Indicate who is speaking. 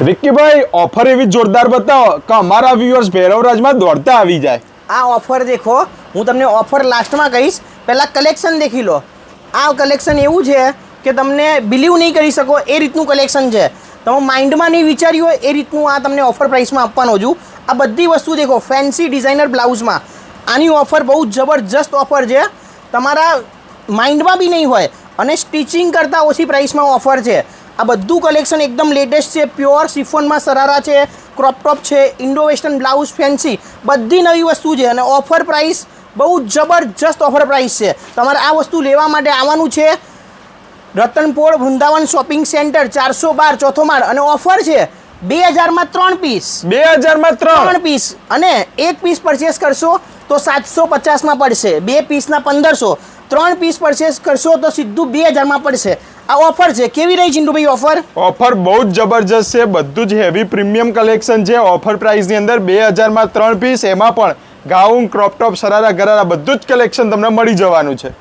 Speaker 1: વિક્કીભાઈ offer એવી જોરદાર બતાવો કે અમારા વ્યુઅર્સ ભૈરવરાજમાં દોડતા આવી જાય।
Speaker 2: આ ઓફર દેખો, હું તમને ઓફર લાસ્ટમાં કહીશ, પહેલાં કલેક્શન દેખી લો। આ કલેક્શન એવું છે કે તમને બિલીવ નહીં કરી શકો એ રીતનું કલેક્શન છે, તમે માઇન્ડમાં નહીં વિચાર્યું હોય એ રીતનું આ તમને ઓફર પ્રાઇસમાં આપવાનો છું। આ બધી વસ્તુ દેખો, ફેન્સી ડિઝાઇનર બ્લાઉઝમાં આની ઓફર બહુ જબરજસ્ત ઓફર છે, તમારા માઇન્ડમાં બી નહીં હોય અને સ્ટિચિંગ કરતાં ઓછી પ્રાઇસમાં ઓફર છે। આ બધું કલેક્શન એકદમ લેટેસ્ટ છે, પ્યોર શિફોનમાં સરારા છે, ક્રોપ ટોપ છે, ઇન્ડો વેસ્ટર્ન બ્લાઉઝ, ફેન્સી બધી નવી વસ્તુ છે અને ઓફર પ્રાઇસ બહુ જબરજસ્ત ઓફર પ્રાઇસ છે। તમારે આ વસ્તુ લેવા માટે આવવાનું છે રતનપોળ વૃંદાવન શોપિંગ સેન્ટર 412 ચોથો માળ અને ઓફર છે 2000માં 3 પીસ,
Speaker 1: 2000માં 3
Speaker 2: પીસ અને એક પીસ પરચેસ કરશો તો 750માં પડશે, 2 પીસના 1500, 3 પીસ પરચેસ કરશો તો સીધું 2000માં પડશે। આ ઓફર છે, કેવી રહી ચિંટુભાઈ ઓફર?
Speaker 1: ઓફર બહુ જ જબરજસ્ત છે, બધું જ હેવી પ્રીમિયમ કલેક્શન છે। ઓફર પ્રાઇસની અંદર 2000માં 3 પીસ, એમાં પણ ગાઉન, ક્રોપ ટોપ, શરારા ગરારા બધું જ કલેક્શન તમને મળી જવાનું છે।